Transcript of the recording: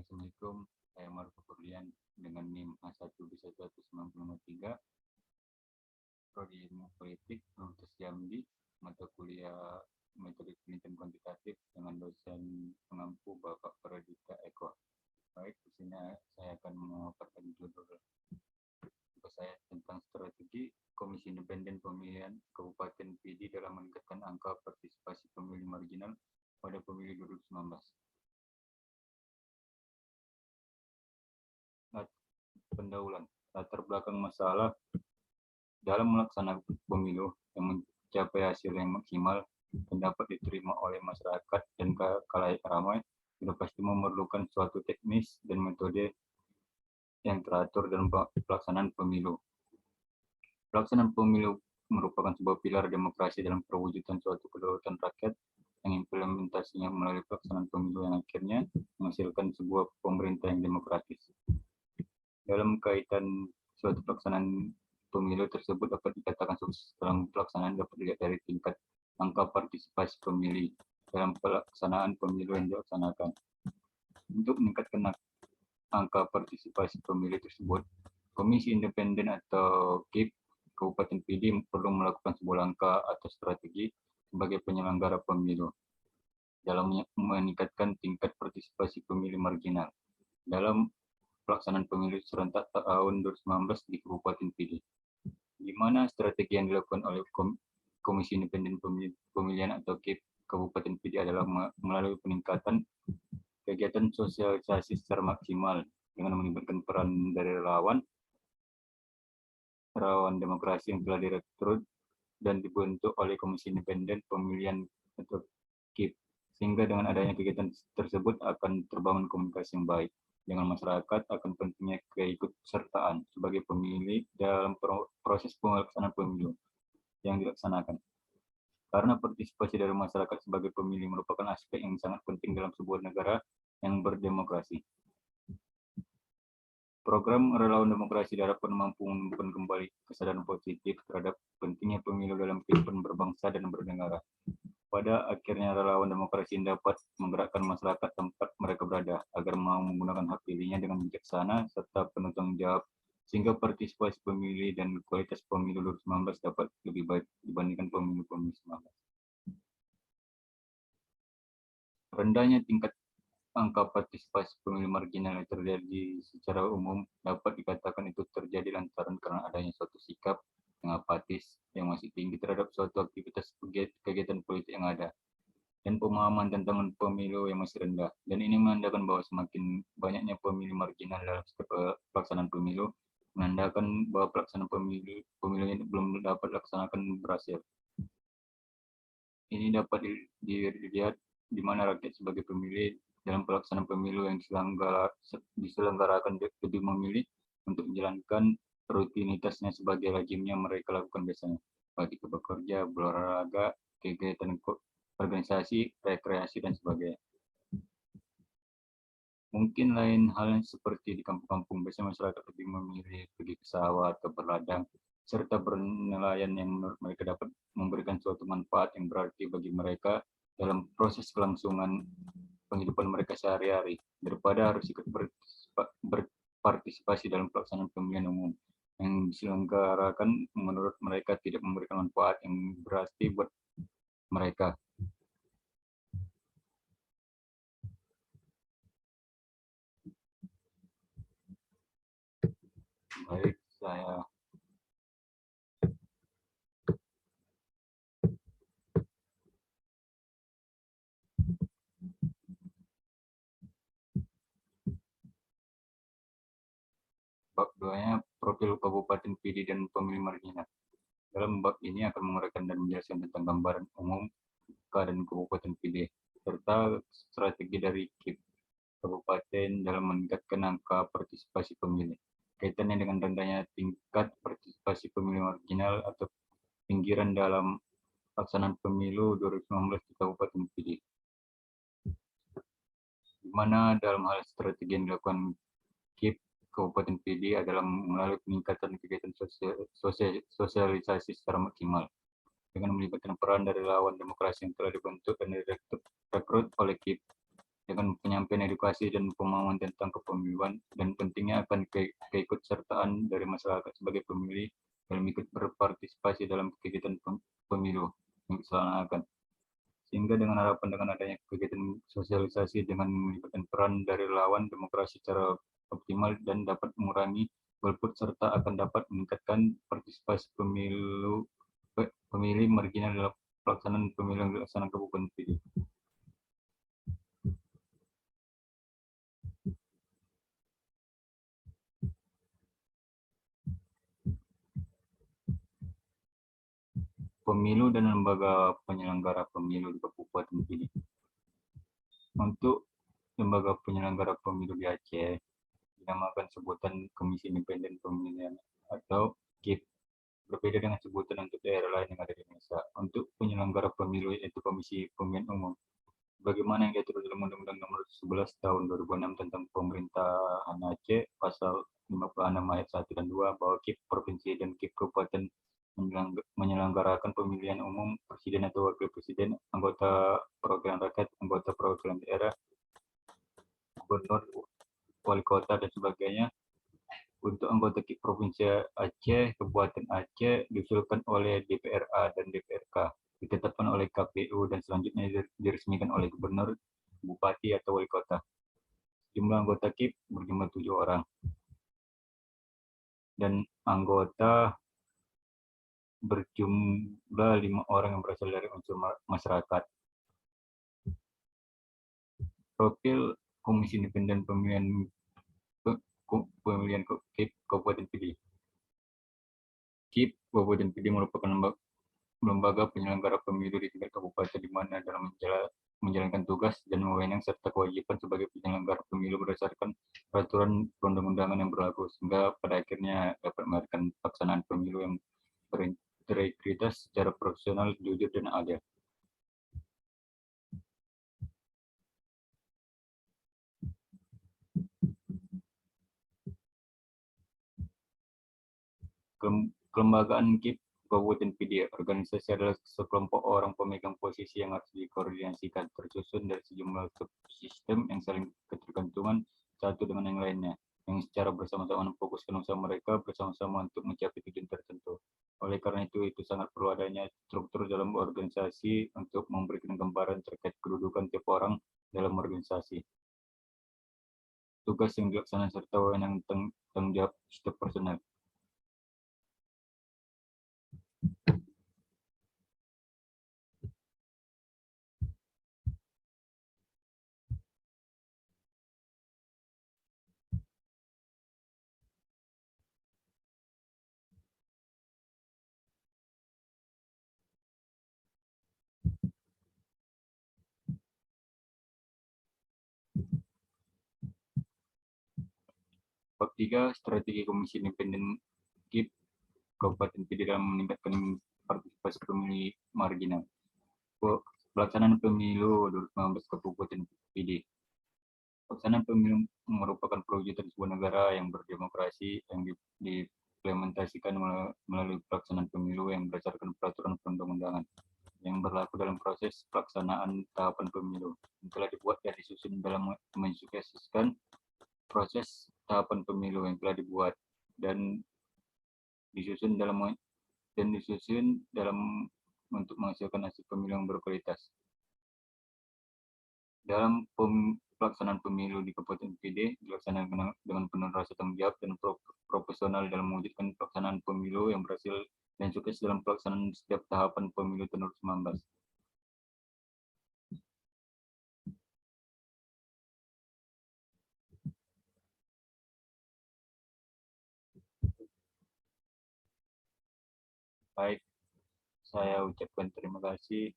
Assalamualaikum, saya Marco Kurlian dengan NIM A1B1193, Prodi Ilmu Politik, Universitas Jambi, mata kuliah Metode Penelitian Kuantitatif dengan dosen pengampu Bapak Pradita Eko. Baik, di sini saya akan memaparkan judul tugas saya tentang strategi Komisi Independen Pemilihan Kabupaten PD dalam meningkatkan angka partisipasi pemilih marginal pada pemilu 2019. Pendahuluan, latar belakang masalah dalam melaksanakan pemilu yang mencapai hasil yang maksimal dan dapat diterima oleh masyarakat dan khalayak ramai sudah pasti memerlukan suatu teknis dan metode yang teratur dalam pelaksanaan pemilu. Pelaksanaan pemilu merupakan sebuah pilar demokrasi dalam perwujudan suatu kedaulatan rakyat yang implementasinya melalui pelaksanaan pemilu yang akhirnya menghasilkan sebuah pemerintah yang demokratis. Dalam kaitan suatu pelaksanaan pemilu tersebut dapat dikatakan sukses dalam pelaksanaan dapat dilihat dari tingkat angka partisipasi pemilih dalam pelaksanaan pemilu yang dilaksanakan. Untuk meningkatkan angka partisipasi pemilih tersebut, Komisi Independen atau KIP Kabupaten PD perlu melakukan sebuah langkah atau strategi sebagai penyelenggara pemilu dalam meningkatkan tingkat partisipasi pemilih marginal dalam pelaksanaan pemilu serentak tahun 2019 di Kabupaten PD, di mana strategi yang dilakukan oleh Komisi Independen Pemilihan atau KIP Kabupaten PD adalah melalui peningkatan kegiatan sosialisasi secara maksimal dengan melibatkan peran dari relawan demokrasi yang telah direkrut dan dibentuk oleh Komisi Independen Pemilihan atau KIP, sehingga dengan adanya kegiatan tersebut akan terbangun komunikasi yang baik dengan masyarakat akan pentingnya keikutsertaan sebagai pemilih dalam proses pelaksanaan pemilu yang dilaksanakan. Karena partisipasi dari masyarakat sebagai pemilih merupakan aspek yang sangat penting dalam sebuah negara yang berdemokrasi. Program Relawan Demokrasi diharapkan mampu menumbuhkan kembali kesadaran positif terhadap pentingnya pemilu dalam kehidupan berbangsa dan bernegara. Pada akhirnya relawan demokrasi dapat menggerakkan masyarakat tempat mereka berada agar mau menggunakan hak pilihnya dengan bijaksana serta penuh tanggung jawab, sehingga partisipasi pemilih dan kualitas pemilu 2019 dapat lebih baik dibandingkan pemilu-pemilu 2019. Rendahnya tingkat angka partisipasi pemilih marginal yang terjadi secara umum dapat dikatakan itu terjadi lantaran karena adanya suatu sikap yang apatis yang masih tinggi terhadap suatu aktivitas kegiatan politik yang ada, dan pemahaman tentang pemilu yang masih rendah. Dan ini menandakan bahwa semakin banyaknya pemilih marginal dalam setiap pelaksanaan pemilu, menandakan bahwa pelaksanaan pemilu ini belum dapat dilaksanakan berhasil. Ini dapat dilihat di mana rakyat sebagai pemilih dalam pelaksanaan pemilu yang diselenggarakan lebih memilih untuk menjalankan rutinitasnya sebagai lazimnya mereka lakukan biasanya, baik itu bekerja, berolahraga, kegiatan organisasi, rekreasi, dan sebagainya. Mungkin lain halnya seperti di kampung-kampung, biasanya masyarakat lebih memilih pergi ke sawah atau berladang, serta bernelayan yang menurut mereka dapat memberikan suatu manfaat yang berarti bagi mereka dalam proses kelangsungan penghidupan mereka sehari-hari, daripada harus ikut berpartisipasi dalam pelaksanaan pemilihan umum yang diselenggarakan menurut mereka tidak memberikan manfaat yang berarti buat mereka. Baik, saya bab 2-nya profil Kabupaten PD dan pemilih marginal. Dalam bab ini akan menguraikan dan menjelaskan tentang gambaran umum keadaan Kabupaten PD serta strategi dari KIP Kabupaten dalam meningkatkan angka partisipasi pemilih. Kaitannya dengan rendahnya tingkat partisipasi pemilih marginal atau pinggiran dalam pelaksanaan pemilu 2019 di Kabupaten PD, di mana dalam hal strategi yang dilakukan KIP Kabupaten PD adalah melalui peningkatan kegiatan sosialisasi secara maksimal dengan melibatkan peran dari relawan demokrasi yang telah dibentuk dan direkrut oleh KIP dengan penyampaian edukasi dan pemahaman tentang kepemiluan dan pentingnya akan keikutsertaan dari masyarakat sebagai pemilih dalam ikut berpartisipasi dalam kegiatan pemilu yang diselenggarakan. Sehingga dengan harapan dengan adanya kegiatan sosialisasi dengan melibatkan peran dari relawan demokrasi secara optimal dan dapat mengurangi golput serta akan dapat meningkatkan partisipasi pemilih marginal dalam pelaksanaan pemilu yang dilaksanakan Kabupaten PD. Pemilu dan lembaga penyelenggara pemilu di Kabupaten PD. Untuk lembaga penyelenggara pemilu di Aceh dinamakan sebutan Komisi Independen Pemilihan atau KIP, berbeda dengan sebutan untuk daerah lain yang ada di Indonesia. Untuk penyelenggara pemilu yaitu Komisi Pemilihan Umum, bagaimana yang diatur dalam Undang-Undang Nomor 11 Tahun 2006 tentang Pemerintahan Aceh, Pasal 56 ayat 1 dan 2, bahwa KIP Provinsi dan KIP Kabupaten menyelenggarakan pemilihan umum presiden atau wakil presiden, anggota perwakilan rakyat, anggota perwakilan daerah, gubernur, wali kota, dan sebagainya. Untuk anggota KIP Provinsi Aceh, Kabupaten Aceh diusulkan oleh DPRA dan DPRK, ditetapkan oleh KPU, dan selanjutnya diresmikan oleh gubernur, bupati, atau wali kota. Jumlah anggota KIP berjumlah 7 orang. Dan anggota berjumlah 5 orang yang berasal dari unsur masyarakat. Profil Komisi Independen Pemilihan KIP Kabupaten PD. KIP Kabupaten PD merupakan lembaga penyelenggara pemilu di tingkat kabupaten di mana dalam menjalankan tugas dan wewenang serta kewajiban sebagai penyelenggara pemilu berdasarkan peraturan perundang-undangan yang berlaku, sehingga pada akhirnya dapat mengadakan pelaksanaan pemilu yang berintegritas secara profesional, jujur, dan adil. Kelembagaan KIP Kabupaten PD. Organisasi adalah sekelompok orang pemegang posisi yang harus dikoordinasikan, tersusun dari sejumlah subsistem yang saling ketergantungan satu dengan yang lainnya, yang secara bersama-sama memfokuskan usaha mereka bersama-sama untuk mencapai tujuan tertentu. Oleh karena itu sangat perlu adanya struktur dalam organisasi untuk memberikan gambaran terkait kedudukan tiap orang dalam organisasi, tugas yang dilaksanakan serta wewenang tanggung jawab setiap personel. Bab 3, strategi Komisi Independen KIP Kabupaten PD dalam meningkatkan partisipasi pemilih marginal. Pelaksanaan pemilu 2019 Kabupaten PD. Pelaksanaan pemilu merupakan perwujudan sebuah negara yang berdemokrasi yang diimplementasikan melalui pelaksanaan pemilu yang berdasarkan peraturan perundang-undangan yang berlaku dalam proses pelaksanaan tahapan pemilu yang telah dibuat dan disusun dalam mensukseskan proses tahapan pemilu yang telah dibuat dan disusun dalam untuk menghasilkan hasil pemilu yang berkualitas. Dalam pelaksanaan pemilu di Kabupaten PD dilaksanakan dengan penuh rasa tanggung jawab dan profesional dalam mewujudkan pelaksanaan pemilu yang berhasil dan sukses dalam pelaksanaan setiap tahapan pemilu tahun 2019. Baik, saya ucapkan terima kasih.